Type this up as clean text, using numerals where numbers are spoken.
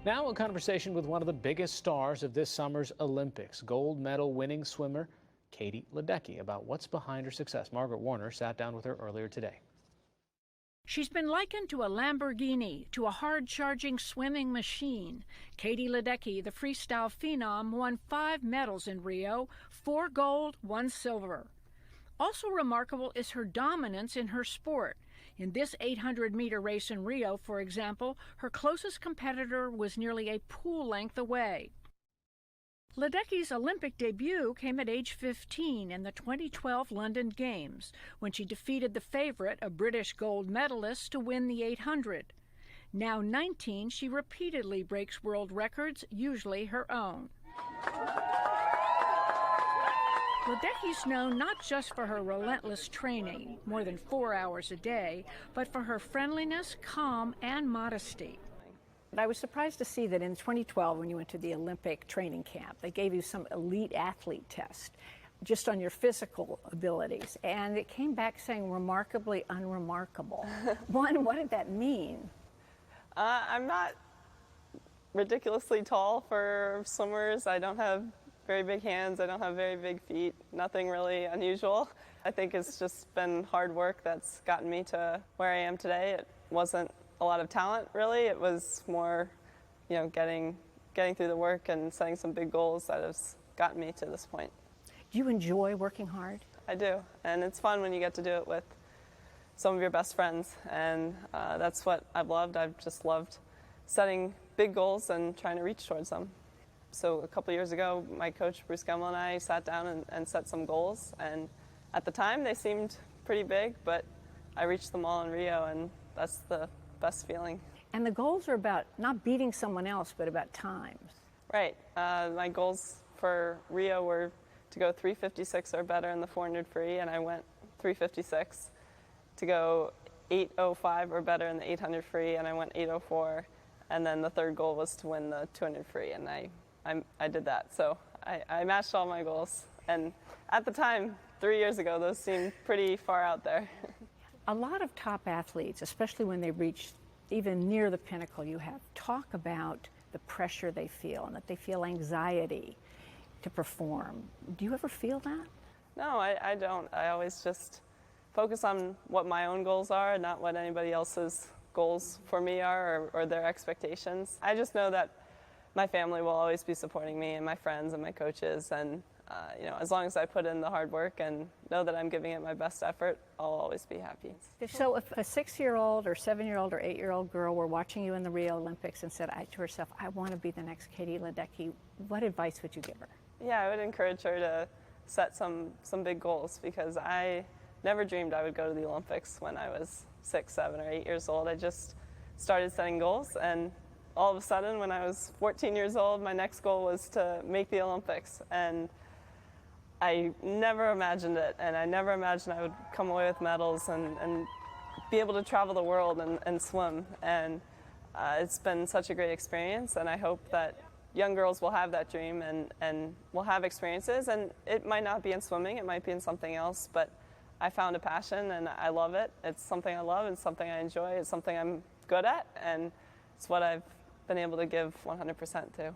Now a conversation with one of the biggest stars of this summer's Olympics, gold medal winning swimmer Katie Ledecky, about what's behind her success. Margaret Warner sat down with her earlier today. She's been likened to a Lamborghini, to a hard-charging swimming machine. Katie Ledecky, the freestyle phenom, won 5 medals in Rio, 4 gold, 1 silver. Also remarkable is her dominance in her sport. In this 800-meter race in Rio, for example, her closest competitor was nearly a pool length away. Ledecky's Olympic debut came at age 15 in the 2012 London Games, when she defeated the favorite, a British gold medalist, to win the 800. Now 19, she repeatedly breaks world records, usually her own. Ledecky's known not just for her relentless training, more than 4 hours a day, but for her friendliness, calm, and modesty. I was surprised to see that in 2012, when you went to the Olympic training camp, they gave you some elite athlete test just on your physical abilities, and it came back saying remarkably unremarkable. One, what did that mean? I'm not ridiculously tall for swimmers. I don't have very big hands. I don't have very big feet. Nothing really unusual. I think it's just been hard work that's gotten me to where I am today. It wasn't a lot of talent, really. It was more, getting through the work and setting some big goals that has gotten me to this point. Do you enjoy working hard? I do, and it's fun when you get to do it with some of your best friends, and that's what I've loved. I've just loved setting big goals and trying to reach towards them. So a couple years ago, my coach Bruce Gemmell and I sat down and set some goals, and at the time they seemed pretty big, but I reached them all in Rio, and that's the best feeling. And the goals are about not beating someone else, but about times. Right. My goals for Rio were to go 3:56 or better in the 400 free, and I went 3:56. To go 8:05 or better in the 800 free, and I went 8:04. And then the third goal was to win the 200 free, and I did that. So I matched all my goals. And at the time, 3 years ago, those seemed pretty far out there. A lot of top athletes, especially when they reach even near the pinnacle you have, talk about the pressure they feel and that they feel anxiety to perform. Do you ever feel that? No, I don't. I always just focus on what my own goals are and not what anybody else's goals for me are or their expectations. I just know that my family will always be supporting me and my friends and my coaches, and as long as I put in the hard work and know that I'm giving it my best effort, I'll always be happy. So if a 6-year-old or 7-year-old or 8-year-old girl were watching you in the Rio Olympics and said to herself, I want to be the next Katie Ledecky, what advice would you give her? Yeah, I would encourage her to set some big goals, because I never dreamed I would go to the Olympics when I was 6, 7, or 8 years old. I just started setting goals, and all of a sudden when I was 14 years old, my next goal was to make the Olympics. And I never imagined it, and I never imagined I would come away with medals and be able to travel the world and swim. And it's been such a great experience, and I hope that young girls will have that dream and will have experiences. And it might not be in swimming, it might be in something else, but I found a passion and I love it. It's something I love, it's something I enjoy, it's something I'm good at, and it's what I've been able to give 100% to.